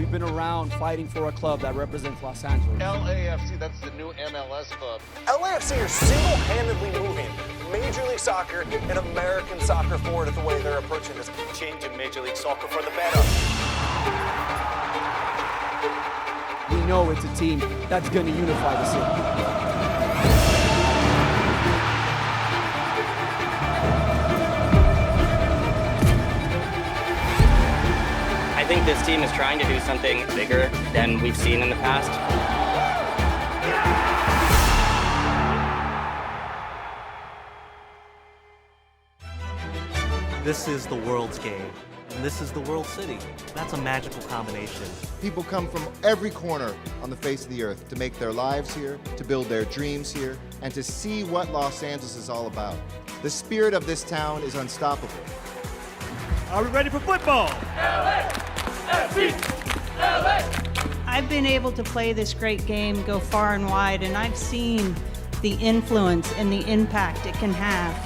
We've been around fighting for a club that represents Los Angeles. LAFC, that's the new MLS club. LAFC are single-handedly moving Major League Soccer and American soccer forward at the way they're approaching this change in Major League Soccer for the better. We know it's a team that's going to unify the city. I think this team is trying to do something bigger than we've seen in the past. This is the world's game, and this is the world city. That's a magical combination. People come from every corner on the face of the earth to make their lives here, to build their dreams here, and to see what Los Angeles is all about. The spirit of this town is unstoppable. Are we ready for football? LAFC! LA! I've been able to play this great game, go far and wide, and I've seen the influence and the impact it can have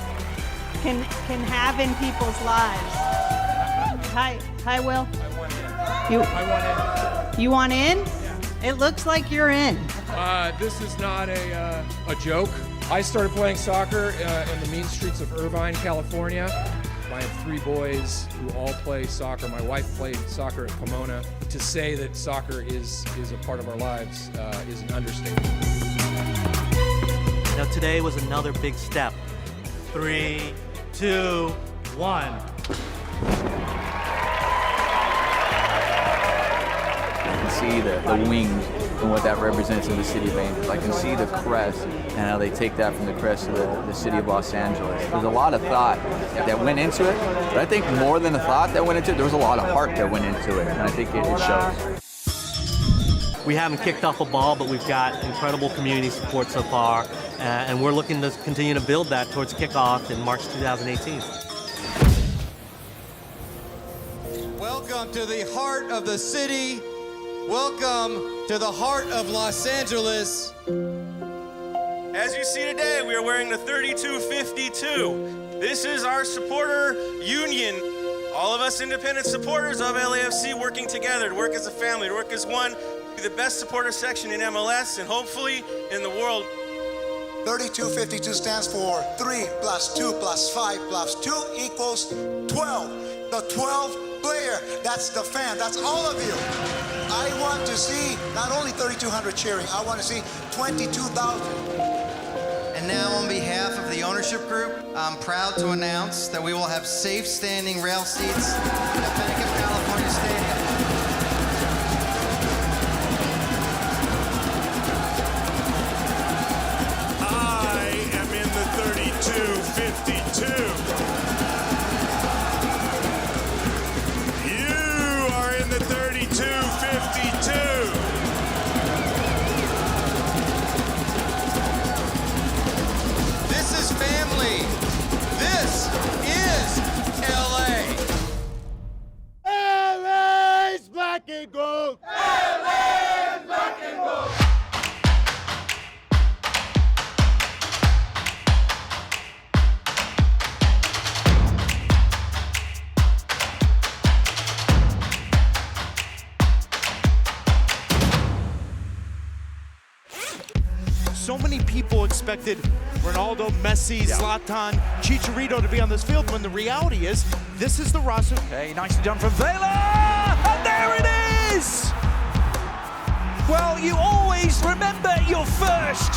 in people's lives. Hi, Will. I want in. You want in? Yeah. It looks like you're in. This is not a joke. I started playing soccer in the mean streets of Irvine, California. I have 3 boys who all play soccer. My wife played soccer at Pomona. To say that soccer is a part of our lives is an understatement. Now today was another big step. 3, 2, 1. I can see the wings and what that represents in the city of Angels. I can see the crest and how they take that from the crest of the city of Los Angeles. There's a lot of thought that went into it, but I think more than the thought that went into it, there was a lot of heart that went into it, and I think it shows. We haven't kicked off a ball, but we've got incredible community support so far, and we're looking to continue to build that towards kickoff in March 2018. Welcome to the heart of the city. Welcome to the heart of Los Angeles. As you see today, we are wearing the 3252. This is our supporter union. All of us independent supporters of LAFC working together to work as a family, to work as one, be the best supporter section in MLS and hopefully in the world. 3252 stands for 3 plus 2 plus 5 plus 2 equals 12. The 12th player, that's the fan, that's all of you. I want to see not only 3,200 cheering, I want to see 22,000. And now on behalf of the ownership group, I'm proud to announce that we will have safe standing rail seats at Bank of California Stadium. I am in the 3252. You are in the 3252. This is family. This is LA. LA's black and gold. LA's black and gold. So many people expected Ronaldo, Messi, Zlatan, Chicharito to be on this field when the reality is this is the roster. Okay, nicely done from Vela! And there it is! Well, you always remember your first.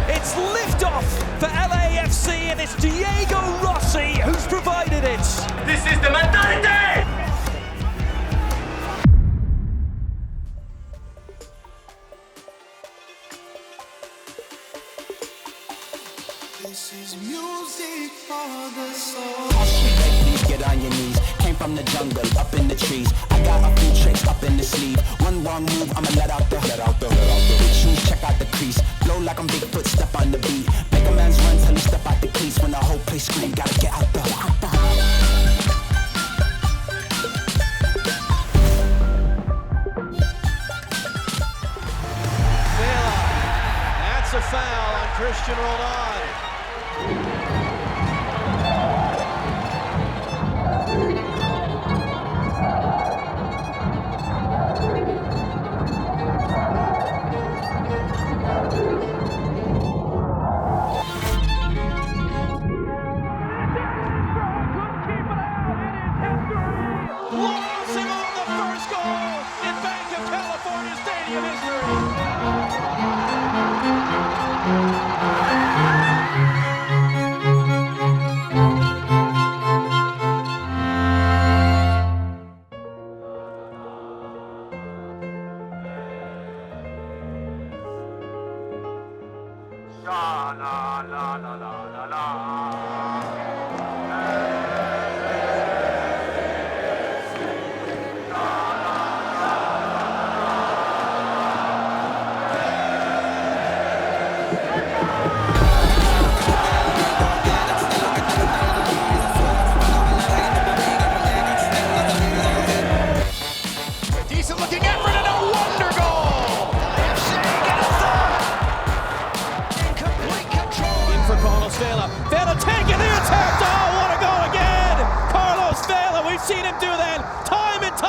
It's liftoff for LAFC and it's Diego Rossi who's provided it. This is the mentality! This is music for the soul. Please get on your knees. Came from the jungle, up in the trees. I got a few tricks up in the sleeve. One wrong move, I'ma let out the big shoes, check out the crease. Blow like I'm Bigfoot, step on the beat. Make a man's run till he step out the crease. When the whole place scream, gotta get out the. That's a foul on Christian Roldan.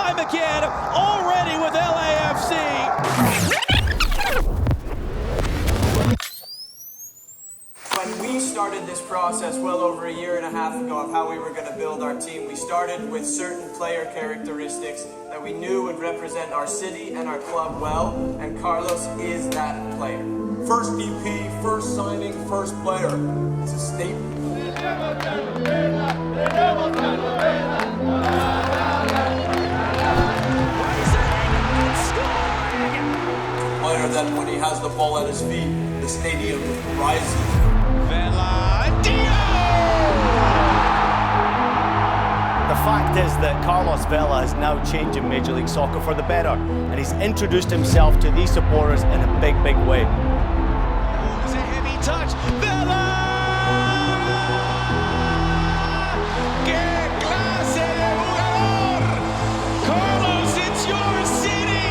time again, already with LAFC. When we started this process well over a year and a half ago of how we were going to build our team, we started with certain player characteristics that we knew would represent our city and our club well, and Carlos is that player. First VP, first signing, first player. It's a statement. A player that when he has the ball at his feet, the stadium rises. The fact is that Carlos Vela is now changing Major League Soccer for the better, and he's introduced himself to these supporters in a big, big way. It's a heavy touch. Vela! ¡Qué clase de jugador! Carlos, it's your city!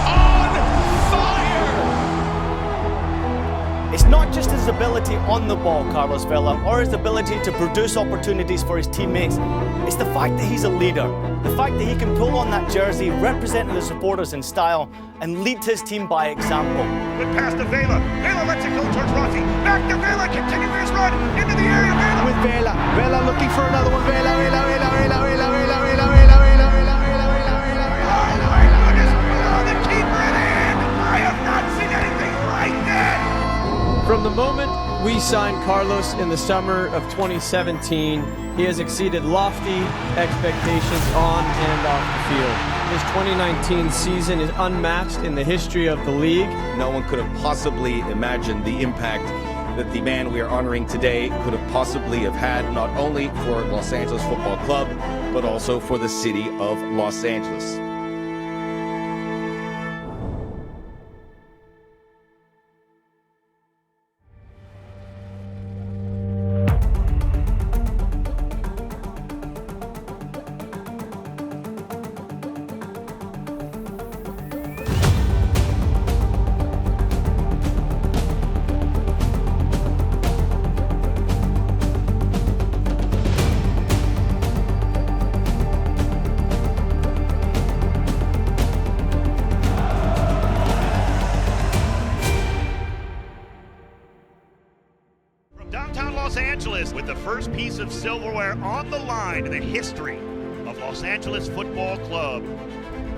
On fire! It's not just his ability on the ball, Carlos Vela, or his ability to produce opportunities for his teammates. It's the fact that he's a leader. The fact that he can pull on that jersey, representing the supporters in style, and lead his team by example. Good pass to Vela. Vela lets it go towards Rossi. Back to Vela, continuing his run into the area. Vela with Vela. Vela looking for another one. Vela. The keeper in hand. I have not seen anything like that. From the moment we signed Carlos in the summer of 2017, he has exceeded lofty expectations on and off the field. His 2019 season is unmatched in the history of the league. No one could have possibly imagined the impact that the man we are honoring today could have possibly have had, not only for Los Angeles Football Club, but also for the city of Los Angeles. Downtown Los Angeles with the first piece of silverware on the line in the history of Los Angeles Football Club.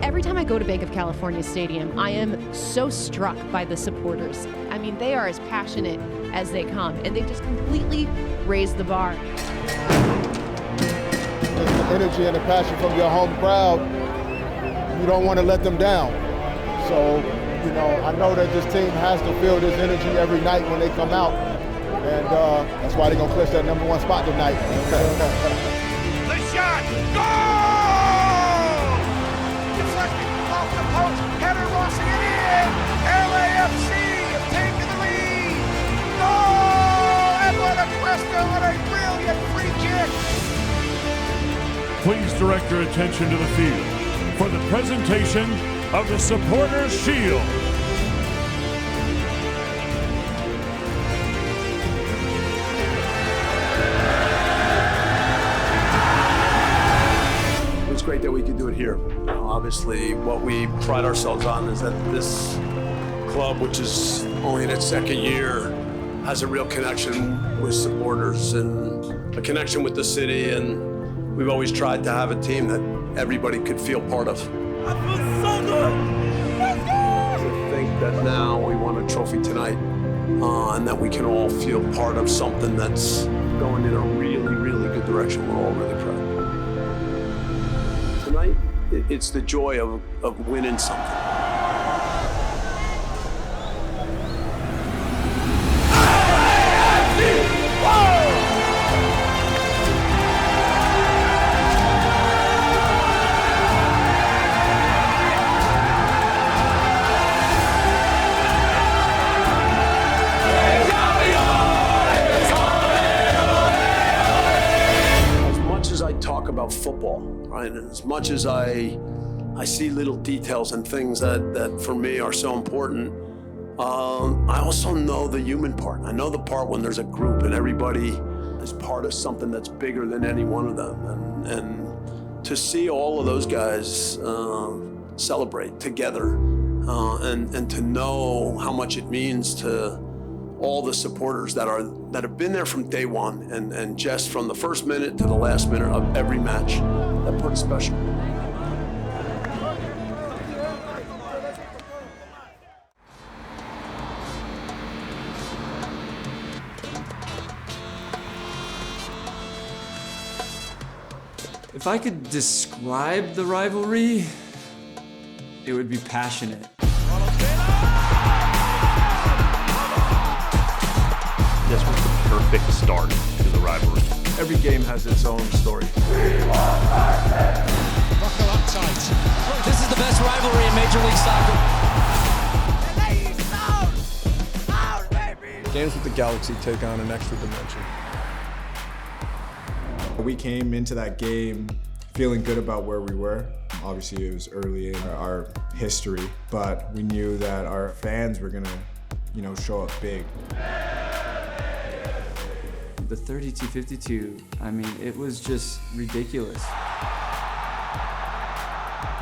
Every time I go to Banc of California Stadium, I am so struck by the supporters. I mean, they are as passionate as they come, and they just completely raised the bar. Just the energy and the passion from your home crowd, you don't want to let them down. So, you know, I know that this team has to feel this energy every night when they come out. And that's why they're going to clinch that #1 spot tonight. The shot! Goal! Deflected off the post. Header Rossi it in. LAFC have taken the lead. Goal! Eduardo Cuesta on a brilliant free kick. Please direct your attention to the field for the presentation of the Supporters' Shield. It's great that we can do it here. Obviously, what we pride ourselves on is that this club, which is only in its second year, has a real connection with supporters and a connection with the city, and we've always tried to have a team that everybody could feel part of. I feel so good! I think that now we won a trophy tonight, and that we can all feel part of something that's going in a really, really good direction. We're all really proud. Tonight, it's the joy of winning something. Talk about football, right? And as much as I see little details and things that for me are so important, I also know the human part. I know the part when there's a group and everybody is part of something that's bigger than any one of them. And to see all of those guys celebrate together and to know how much it means to all the supporters that have been there from day one and just from the first minute to the last minute of every match, that part's special. If I could describe the rivalry, it would be passionate. This was the perfect start to the rivalry. Every game has its own story. Buckle up tight. This is the best rivalry in Major League Soccer. Games with the Galaxy take on an extra dimension. We came into that game feeling good about where we were. Obviously, it was early in our history, but we knew that our fans were gonna, show up big. The 32-52, I mean, it was just ridiculous.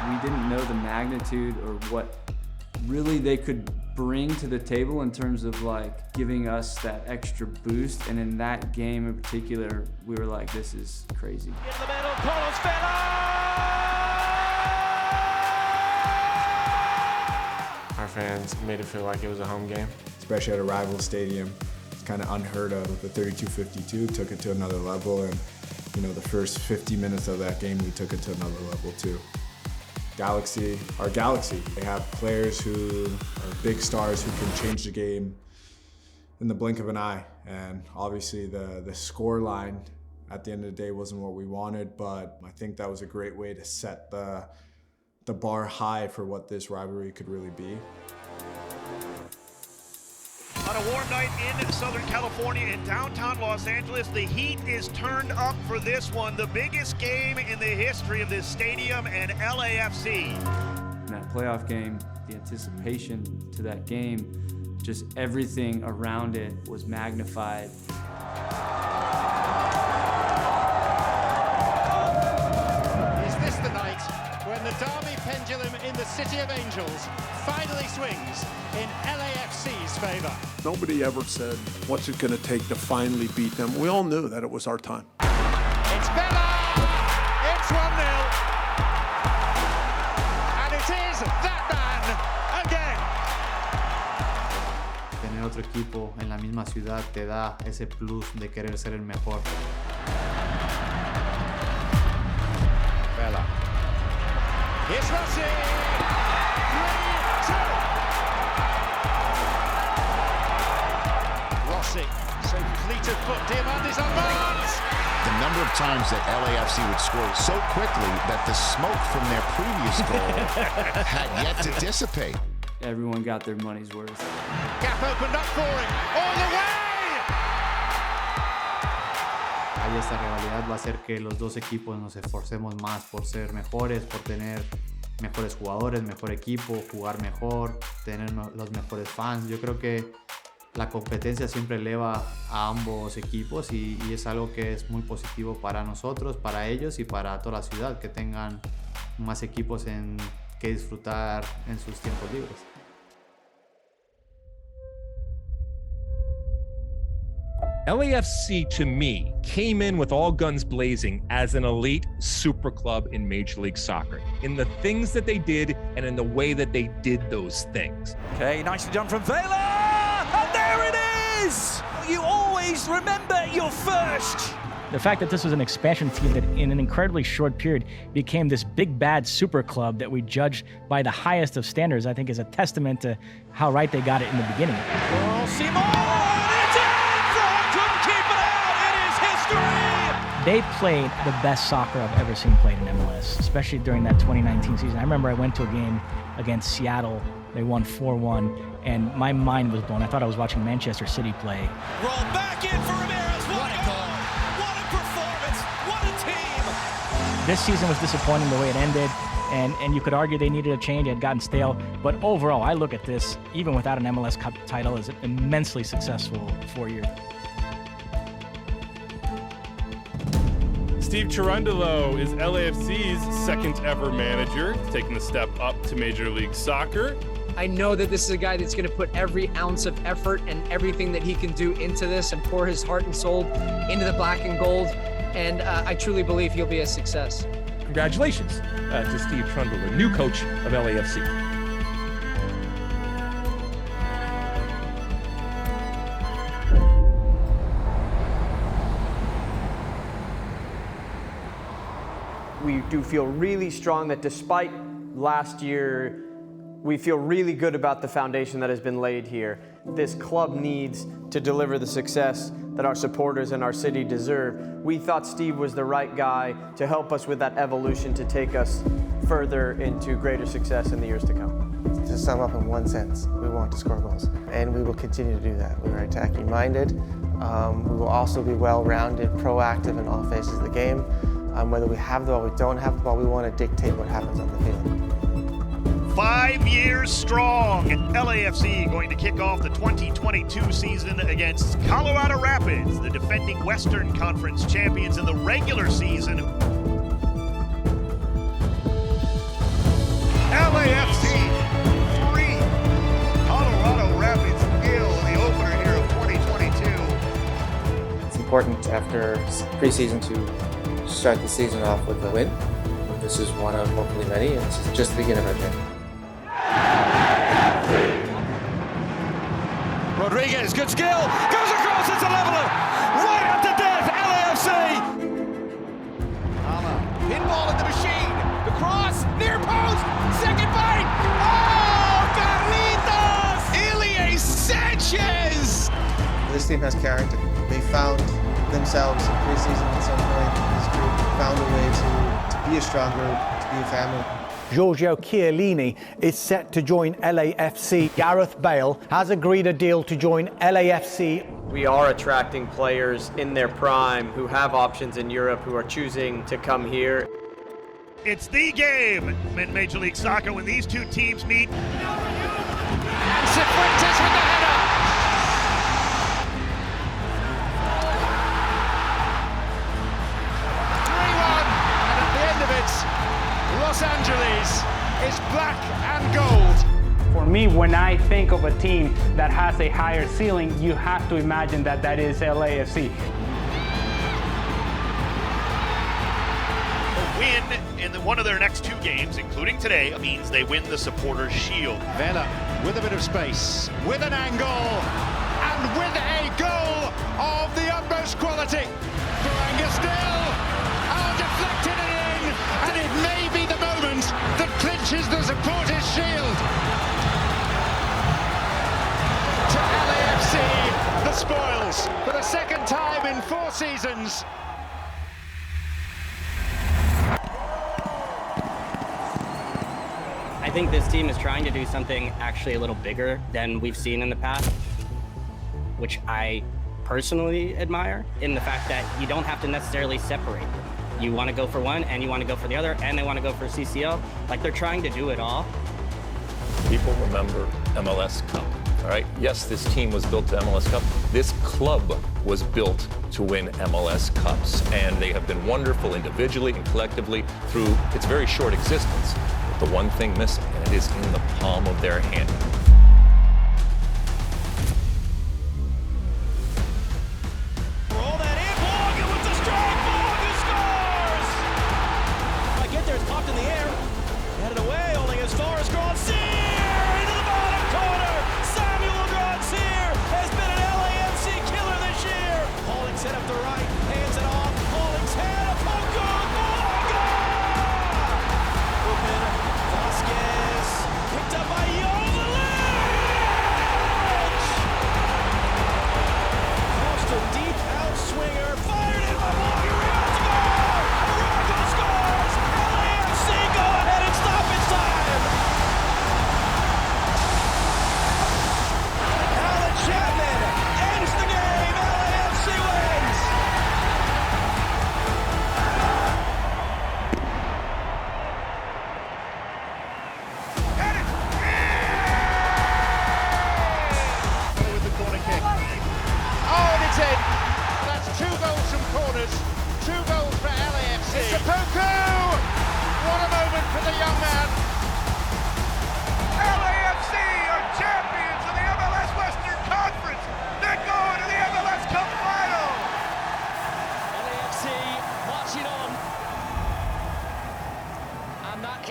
We didn't know the magnitude or what really they could bring to the table in terms of like giving us that extra boost. And in that game in particular, we were like, this is crazy. In the middle, Carlos Vela! Our fans made it feel like it was a home game. Especially at a rival stadium. It's kind of unheard of. The 32-52 took it to another level, and the first 50 minutes of that game, we took it to another level too. Galaxy, our Galaxy. They have players who are big stars who can change the game in the blink of an eye. And obviously the score line at the end of the day wasn't what we wanted, but I think that was a great way to set the bar high for what this rivalry could really be. On a warm night in Southern California, in downtown Los Angeles, the heat is turned up for this one, the biggest game in the history of this stadium and LAFC. In that playoff game, the anticipation to that game, just everything around it was magnified. Is this the night when the Derby pendulum in the City of Angels finally swings in LAFC's favor? Nobody ever said, what's it going to take to finally beat them? We all knew that it was our time. It's Vela! It's 1-0. And it is that man again. Tener otro equipo en la misma ciudad te da ese plus de querer ser el mejor. Vela. Here's Rossi! 3-2. Rossi, so fleet of foot, Diamond is unmarked! The number of times that LAFC would score so quickly that the smoke from their previous goal had yet to dissipate. Everyone got their money's worth. Gap opened up for him, all the way! Ahí esta rivalidad va a hacer que los dos equipos nos esforcemos más por ser mejores, por tener mejores jugadores, mejor equipo, jugar mejor, tener los mejores fans. Yo creo que la competencia siempre eleva a ambos equipos y es algo que es muy positivo para nosotros, para ellos y para toda la ciudad, que tengan más equipos que disfrutar en sus tiempos libres. LAFC, to me, came in with all guns blazing as an elite super club in Major League Soccer, in the things that they did and in the way that they did those things. Okay, nicely done from Vela! And there it is! You always remember your first! The fact that this was an expansion team that in an incredibly short period became this big bad super club that we judged by the highest of standards, I think is a testament to how right they got it in the beginning. Oh, Simon! It's in! Fraud couldn't keep it out! It is history! They played the best soccer I've ever seen played in MLS, especially during that 2019 season. I remember I went to a game against Seattle. They won 4-1, and my mind was blown. I thought I was watching Manchester City play. Roll back in for Ramirez. What a goal! What a performance! What a team! This season was disappointing the way it ended, and you could argue they needed a change. It had gotten stale. But overall, I look at this, even without an MLS Cup title, as an immensely successful 4 year. Steve Cherundolo is LAFC's second ever manager, taking the step up to Major League Soccer. I know that this is a guy that's going to put every ounce of effort and everything that he can do into this and pour his heart and soul into the black and gold. And I truly believe he'll be a success. Congratulations to Steve Cherundolo, new coach of LAFC. We do feel really strong that despite last year, we feel really good about the foundation that has been laid here. This club needs to deliver the success that our supporters and our city deserve. We thought Steve was the right guy to help us with that evolution to take us further into greater success in the years to come. To sum up in one sentence, we want to score goals, and we will continue to do that. We are attacking minded. We will also be well-rounded, proactive in all phases of the game. Whether we have the ball, we don't have the ball, we want to dictate what happens on the field. 5 years strong. LAFC going to kick off the 2022 season against Colorado Rapids, the defending Western Conference champions in the regular season. LAFC 3, Colorado Rapids 0, the opener here of 2022. It's important after preseason to start the season off with a win. This is one of hopefully many, and this is just the beginning of our journey. Rodriguez, good skill, goes across, it's a leveler, right up to death, LAFC! Pinball in the machine, the cross, near post, second bite, oh, Carlitos! Ilie Sanchez! This team has character. They found themselves in preseason at some point. This group found a way to be a strong group, to be a family. Giorgio Chiellini is set to join LAFC. Gareth Bale has agreed a deal to join LAFC. We are attracting players in their prime who have options in Europe who are choosing to come here. It's the game in Major League Soccer when these two teams meet. And Cifuentes with the header. Los Angeles is black and gold. For me, when I think of a team that has a higher ceiling, you have to imagine that that is LAFC. A win in one of their next two games, including today, means they win the Supporters' Shield. Vela with a bit of space, with an angle, and with a goal of the utmost quality. Duranga still, deflected it in, and it may be the moment that clinches the Supporters' Shield. To LAFC, the spoils for the second time in 4 seasons. I think this team is trying to do something actually a little bigger than we've seen in the past, which I personally admire, in the fact that you don't have to necessarily separate them. You want to go for one, and you want to go for the other, and they want to go for CCL. Like, they're trying to do it all. People remember MLS Cup, all right? Yes, this team was built to MLS Cup. This club was built to win MLS Cups, and they have been wonderful individually and collectively through its very short existence. But the one thing missing, and it is in the palm of their hand. Picked up by Yola.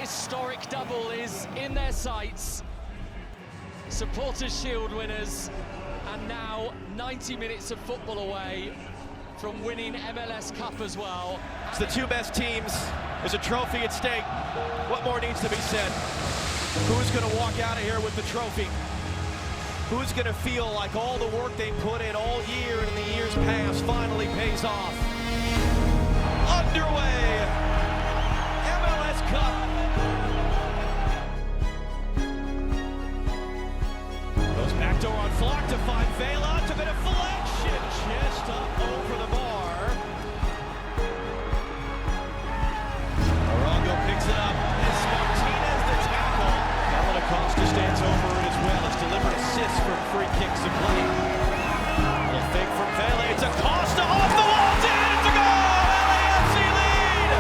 historic double is in their sights. Supporters' Shield winners, and now 90 minutes of football away from winning MLS Cup as well. It's the two best teams. There's a trophy at stake. What more needs to be said? Who's going to walk out of here with the trophy? Who's going to feel like all the work they put in all year and in the years past finally pays off? Underway! MLS Cup! Goes backdoor on Flock to find Vela. Took a deflection just up over the bar. Arango picks it up. It's Martinez the tackle. Alan Acosta stands over it as well. It's delivered assists from free kicks and play. A little fake from Vela. It's Acosta off the wall. It's a goal! LAFC lead!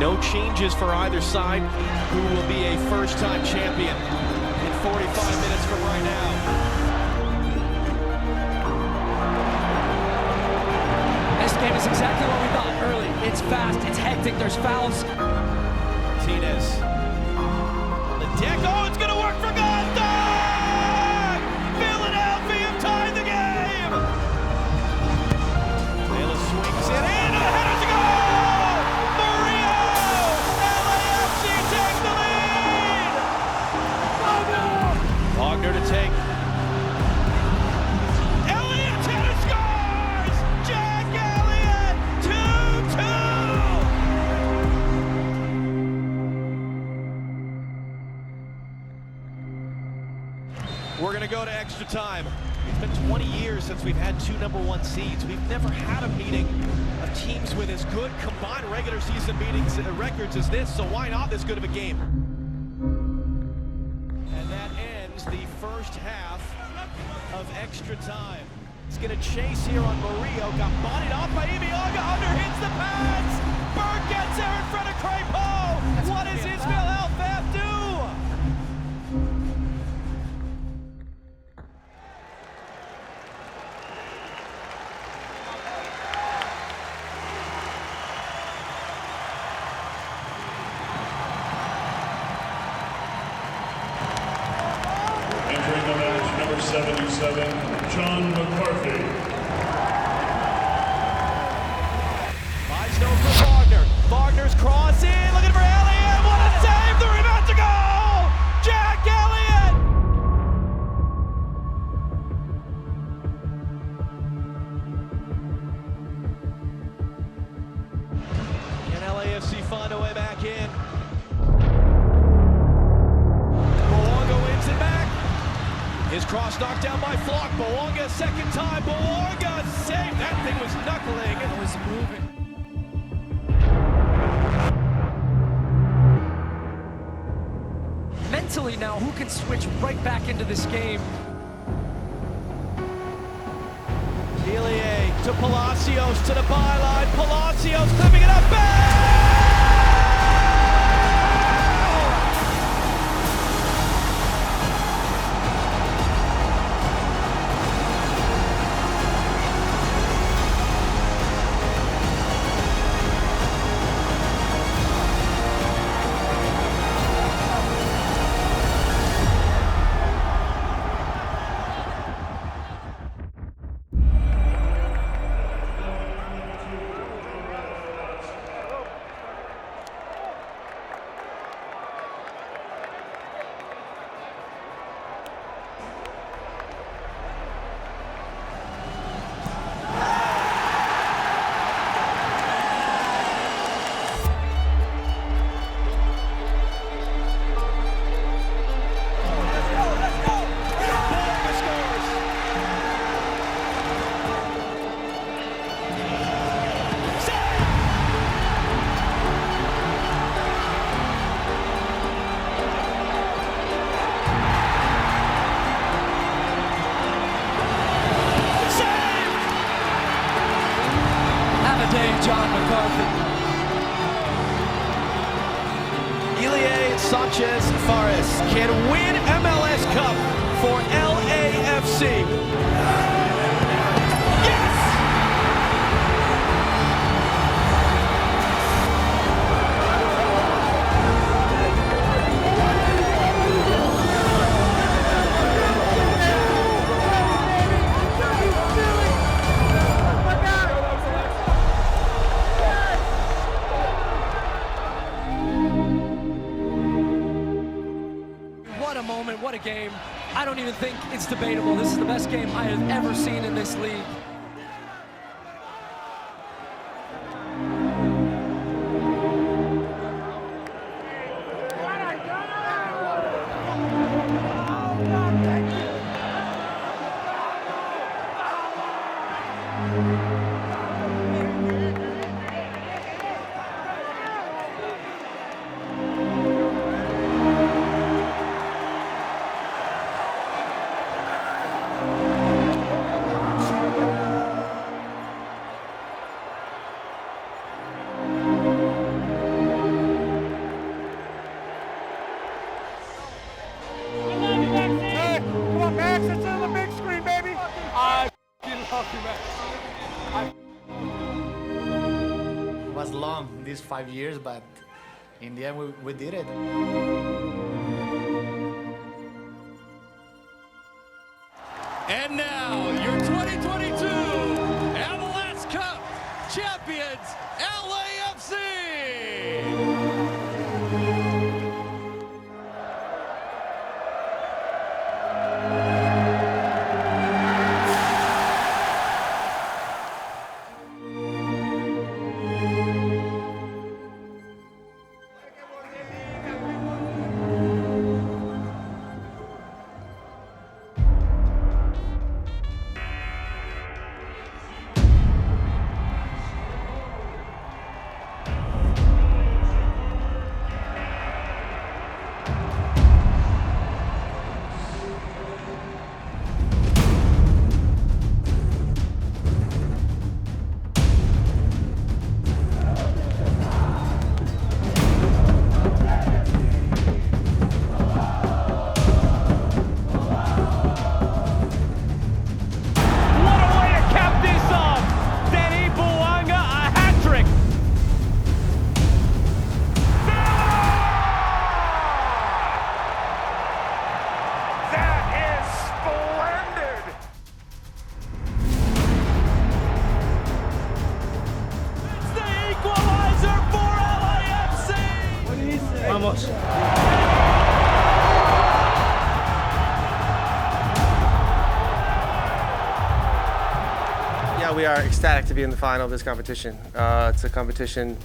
No changes for either side. Who will be a first-time champion in 45 minutes from right now? This game is exactly what we thought early. It's fast, it's hectic, there's fouls. Martinez. The deck. Oh, it's going to work for Gondog! Philadelphia tied the game! Vela swings it in, and the header's a goal! Murillo! LAFC takes the lead! Wagner to take. Elliott header scores! Jack Elliott! 2-2! We're going to go to extra time. It's been 20 years since we've had two #1 seeds. We've never had a meeting of teams with as good combined regular season meetings records as this, so why not this good of a game? And that ends the first half of extra time. He's going to chase here on Murillo. Got bodied off by Imioga. Under hits the pass. Berg gets there in front of Crepeau. What does Ismail Elfab do? Entering the match, number 77, John McCarthy. Buys no for Wagner. Wagner's cross in, looking for Elliott. What a save! The rebound to goal! Jack Elliott! Can LAFC find a way back in? Boanga wins it back. His cross knocked down by Flock. Boanga second time. Boanga saved. That thing was knuckling. It was moving. Mentally now, who can switch right back into this game? Delia to Palacios to the byline. Palacios clipping it up. Bang! Sanchez Fares can win MLS Cup for LAFC. Yes! don't even think it's debatable. This is the best game I have ever seen in this league. It was long, these 5 years, but in the end we did it. And now, your 2022 MLS Cup champions, LAFC! Vamos. Yeah, we are ecstatic to be in the final of this competition. It's a competition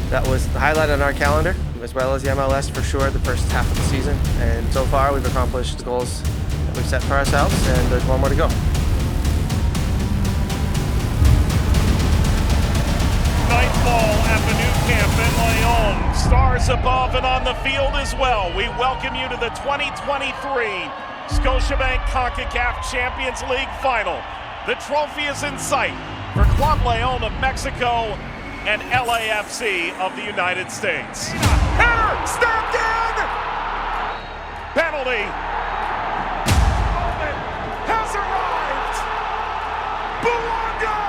that was highlighted on our calendar, as well as the MLS for sure, the first half of the season. And so far, we've accomplished the goals that we've set for ourselves, and there's one more to go. Nightfall at the new camp in Leon. Stars above and on the field as well. We welcome you to the 2023 Scotiabank CONCACAF Champions League Final. The trophy is in sight for Club Leon of Mexico and LAFC of the United States. Header! Stepped in! Penalty. Moment has arrived. Buanga!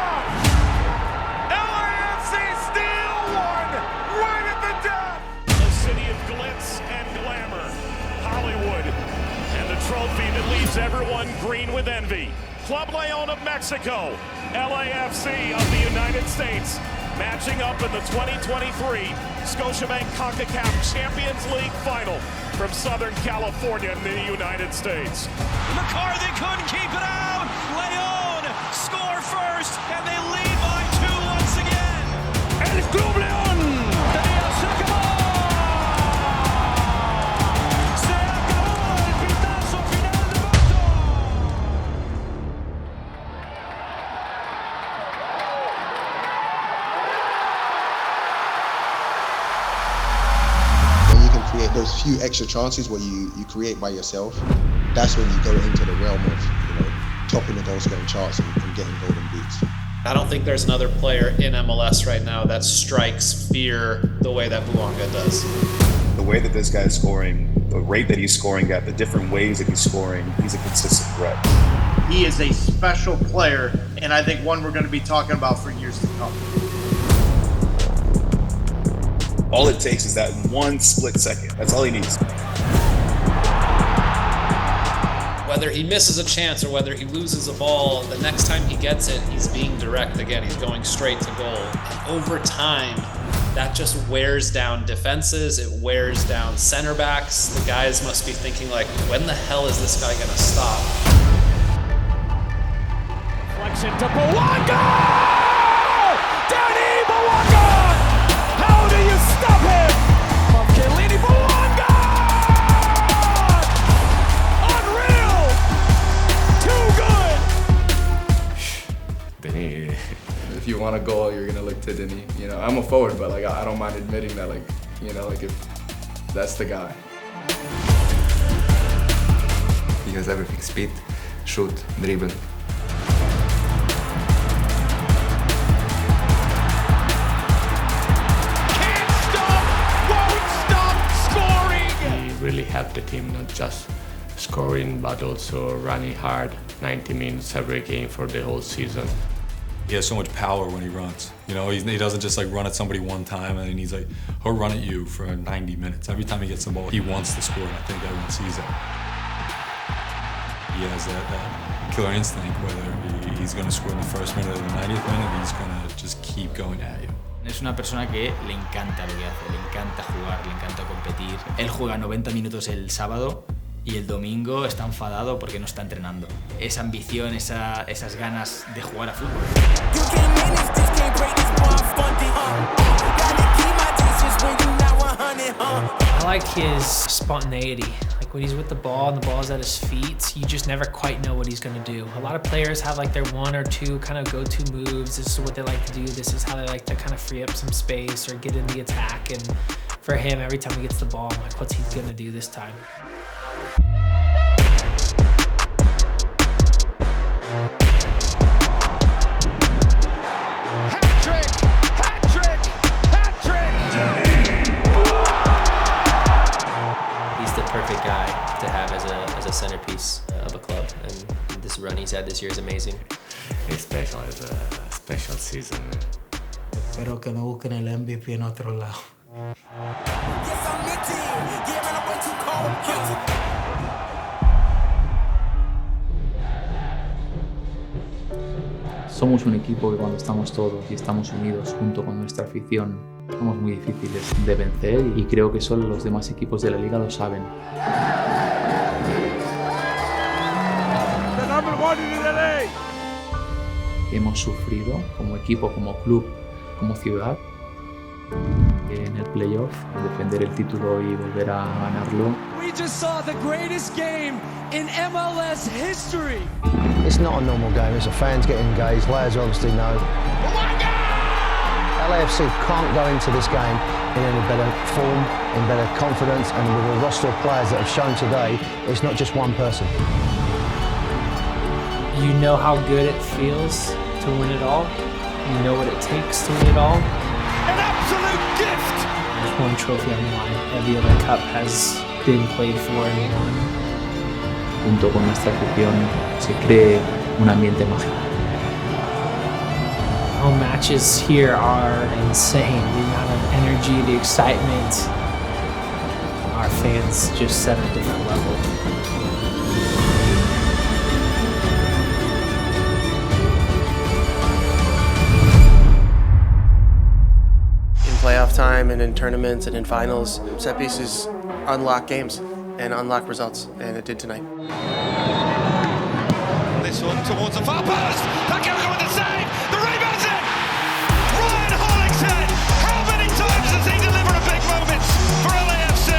LAFC steal one right at the death. A city of glitz and glamour. Hollywood. And the trophy that leaves everyone green with envy. Club Leon of Mexico, LAFC of the United States, matching up in the 2023 Scotiabank CONCACAF Champions League Final from Southern California in the United States. McCarthy couldn't keep it out. Leon score first, and they lead by 2 once again. El Club Leon. Se acabó. Se acabó el pitazo final de voto. When you can create those few extra chances where you create by yourself, that's when you go into the realm of topping the goal scoring charts and getting golden boots. I don't think there's another player in MLS right now that strikes fear the way that Buanga does. The way that this guy is scoring, the rate that he's scoring at, the different ways that he's scoring, he's a consistent threat. He is a special player, and I think one we're going to be talking about for years to come. All it takes is that one split second. That's all he needs. Whether he misses a chance or whether he loses a ball, the next time he gets it, he's being direct again. He's going straight to goal. And over time, That just wears down defenses, it wears down center backs. The guys must be thinking like, when the hell is this guy gonna stop? Flexion to Bouanga! Danny Bouanga! How do you stop him? From Kelini Bouanga! Unreal! Too good! Denny, if you want a goal, you're gonna look to Denny. You know, I'm a forward, but like I don't mind admitting that, like, you know, like if that's the guy. He has everything: speed, shoot, dribble. Can't stop, won't stop scoring! He really helped the team, not just scoring, but also running hard, 90 minutes every game for the whole season. He has so much power when he runs. You know, he doesn't just like run at somebody one time and he's like, he'll run at you for 90 minutes. Every time he gets the ball, he wants to score, and I think everyone sees that. He has that killer instinct, whether he's going to score in the first minute or the 90th minute, he's going to just keep going at you. Es una persona que le encanta lo que hace, le encanta jugar, le encanta competir. Él juega 90 minutos el sábado y el domingo está enfadado porque no está entrenando. Esa ambición, esas ganas de jugar a fútbol. I like his spontaneity. Like when he's with the ball and the ball's at his feet, you just never quite know what he's gonna do. A lot of players have like their one or two kind of go-to moves. This is what they like to do. This is how they like to kind of free up some space or get in the attack. And for him, every time he gets the ball, I'm like, what's he gonna do this time? Perfect guy to have as a centerpiece of a club, and this run he's had this year is amazing. It's special, it's a special season. Espero que no busquen el MVP en otro lado. Somos un equipo que cuando estamos todos y estamos unidos junto con nuestra afición, somos muy difíciles de vencer y creo que solo los demás equipos de la liga lo saben. Hemos sufrido como equipo, como club, como ciudad en el playoff, defender el título y volver a ganarlo. We just saw the greatest game in MLS history. It's not a normal game, it's a fans getting engaged, players obviously know. LAFC can't go into this game in any better form, in better confidence, and with a roster of players that have shown today, it's not just one person. You know how good it feels to win it all. You know what it takes to win it all. An absolute gift! There's one trophy on the line. Every other cup has been played for and won. Junto con nuestra afición se cree un ambiente mágico. Home matches here are insane. The amount of energy, the excitement. Our fans just set a different level. In playoff time and in tournaments and in finals, set pieces unlock games and unlock results, and it did tonight. This one towards the far post. Paqueta with the save. The rebound's in. Ryan Hollingshead. How many times does he deliver a big moment for LAFC?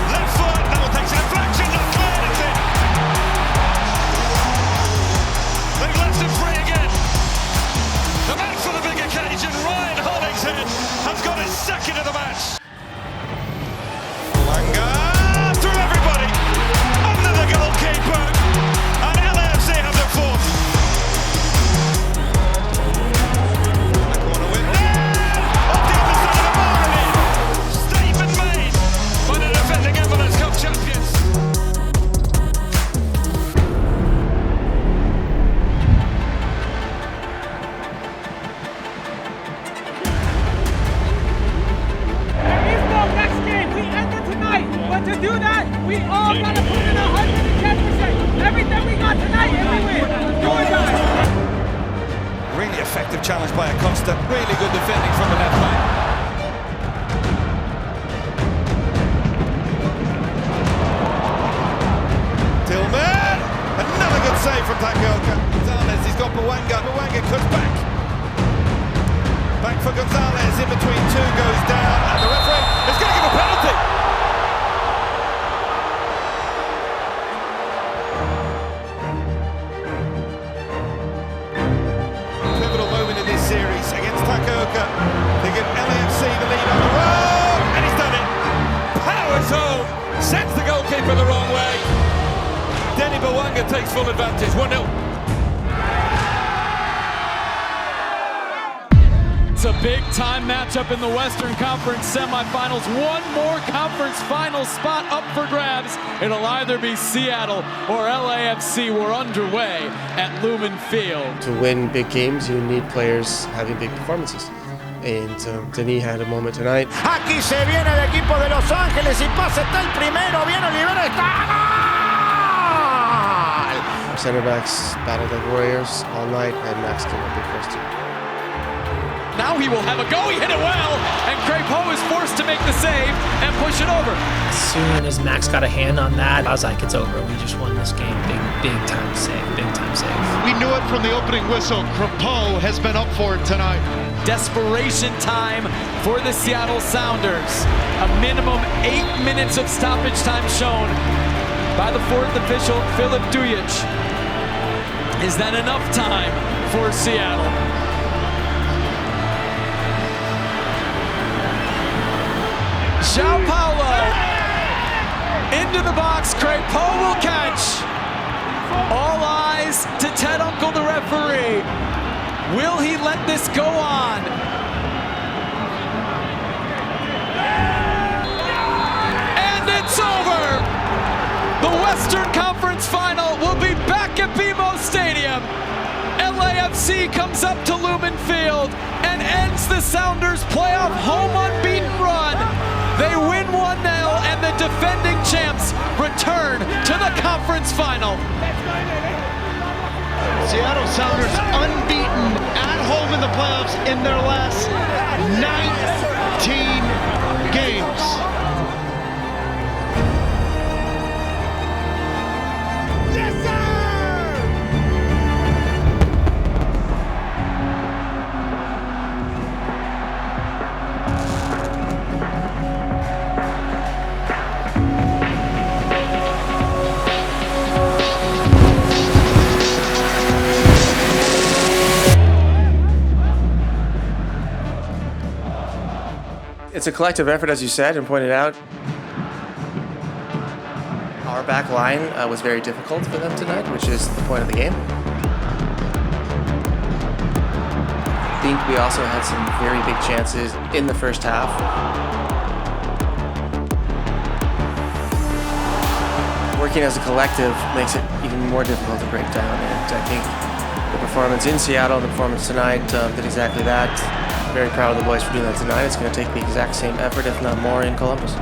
Left foot. That one takes a deflection. Not cleared. It's in. They've left him free again. The man for the big occasion, Ryan Hollingshead, has got his second of the match. Through everybody. save from Takaoka. Gonzalez, he's got Bawanga. Bawanga cuts back. Back for Gonzalez, in between two, goes down, and the referee is going to give a penalty. Pivotal moment in this series against Takaoka. They give LAFC the lead on the road, and he's done it. Powers home, sends the goalkeeper the wrong way. Denny Bawanga takes full advantage, 1-0. It's a big-time matchup in the Western Conference semifinals. One more conference final spot up for grabs. It'll either be Seattle or LAFC. We're underway at Lumen Field. To win big games, you need players having big performances. And Denis had a moment tonight. Aquí se viene el equipo de Los Ángeles y pasa está el primero. Viene Olivera, está gol! Our center backs battled like warriors all night, and Max came up big first two. Now he will have a go. He hit it well, and Crepeau is forced to make the save and push it over. As soon as Max got a hand on that, I was like, it's over. We just won this game. Big time save. Big time save. We knew it from the opening whistle. Crepeau has been up for it tonight. Desperation time for the Seattle Sounders. A minimum 8 minutes of stoppage time shown by the fourth official, Filip Dujic. Is that enough time for Seattle? João Paulo into the box. Crepeau will catch. All eyes to Ted Uncle, the referee. Will he let this go on? And it's over. The Western Conference Final will be back at BMO Stadium. LAFC comes up to Lumen Field and ends the Sounders' playoff home unbeaten run. They win 1-0, and the defending champs return to the conference final. Seattle Sounders unbeaten at home in the playoffs in their last 19 games. It's a collective effort, as you said and pointed out. Our back line was very difficult for them tonight, which is the point of the game. I think we also had some very big chances in the first half. Working as a collective makes it even more difficult to break down, and I think the performance in Seattle, the performance tonight, did exactly that. Very proud of the boys for doing that tonight. It's going to take the exact same effort, if not more, in Columbus.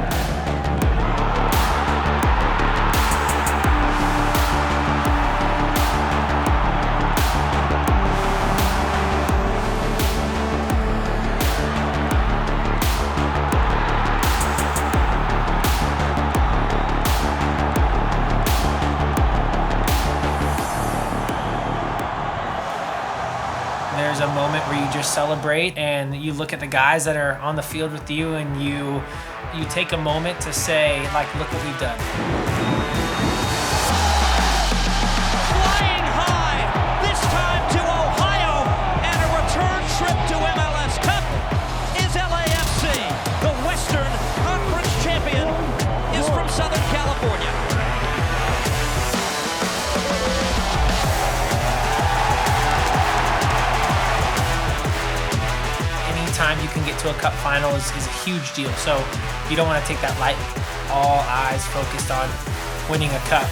There's a moment where you just celebrate and you look at the guys that are on the field with you, and you take a moment to say, like, look what we've done. Flying high, this time to Ohio, and a return trip to MLS Cup is LAFC. The Western Conference champion is from Southern California. Anytime you can get to a cup final is a huge deal. So you don't want to take that lightly. All eyes focused on winning a cup.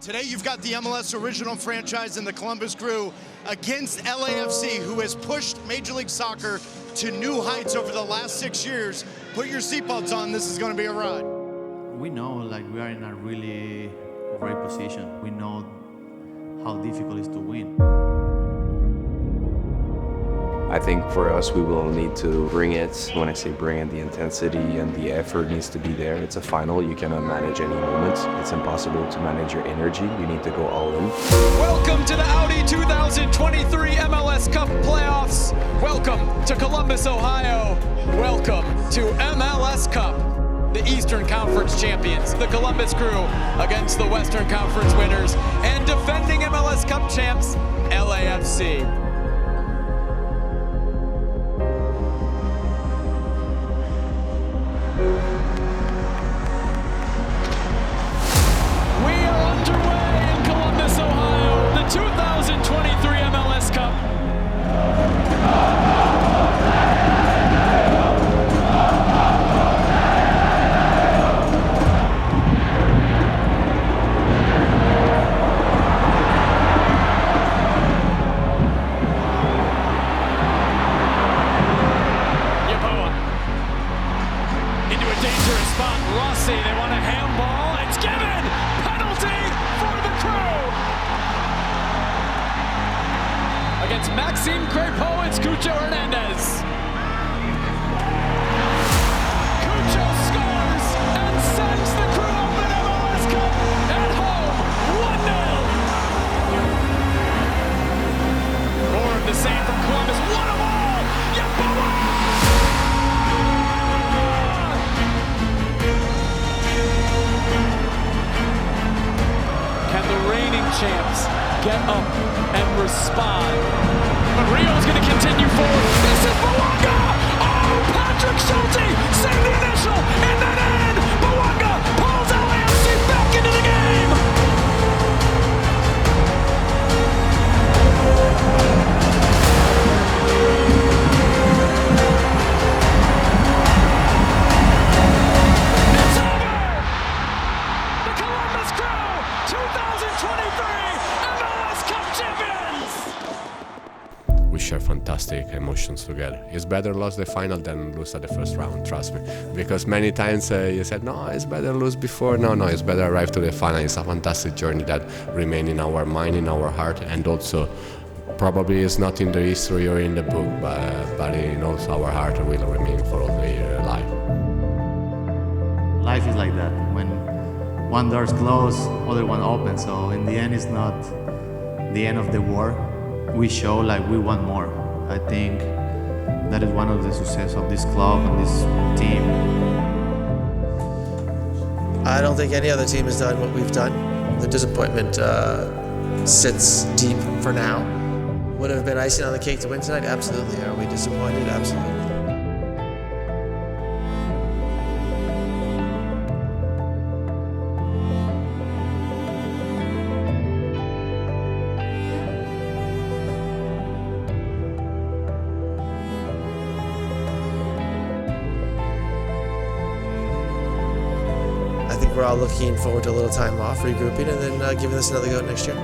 Today you've got the MLS original franchise and the Columbus Crew against LAFC, who has pushed Major League Soccer to new heights over the last 6 years. Put your seatbelts on, this is going to be a ride. We know like we are in a really great position. We know how difficult it is to win. I think for us, we will need to bring it. When I say bring it, the intensity and the effort needs to be there. It's a final, you cannot manage any moments. It's impossible to manage your energy. You need to go all in. Welcome to the Audi 2023 MLS Cup playoffs. Welcome to Columbus, Ohio. Welcome to MLS Cup. The Eastern Conference champions, the Columbus Crew, against the Western Conference winners and defending MLS Cup champs, LAFC. We are underway in Columbus, Ohio, the 2023 MLS Cup. Dangerous spot, Rossi, they want a handball, it's given! Penalty for the Crew! Against Maxime Crépeau, it's Cucho Hernandez. Cucho scores and sends the Crew up in MLS Cup at home, 1-0. More of the same from Columbus, what a ball! Yeboah! Champs get up and respond. But Rio's going to continue forward. This is Bouanga! Oh, Patrick Schulte saved the initial and then in! Bouanga pulls LAFC back into the game! It's over! The Columbus Crew, 2023 MLS Cup champions! We share fantastic emotions together. It's better lose the final than lose at the first round, trust me. Because many times you said, no, it's better lose before. No, it's better arrive to the final. It's a fantastic journey that remains in our mind, in our heart, and also probably it's not in the history or in the book, but in also our heart will remain for all the life. Life is like that. When one door's closed, other one opens. So in the end, it's not the end of the war. We show like we want more. I think that is one of the success of this club and this team. I don't think any other team has done what we've done. The disappointment sits deep for now. Would it have been icing on the cake to win tonight? Absolutely. Are we disappointed? Absolutely. I think we're all looking forward to a little time off, regrouping, and then giving this another go next year.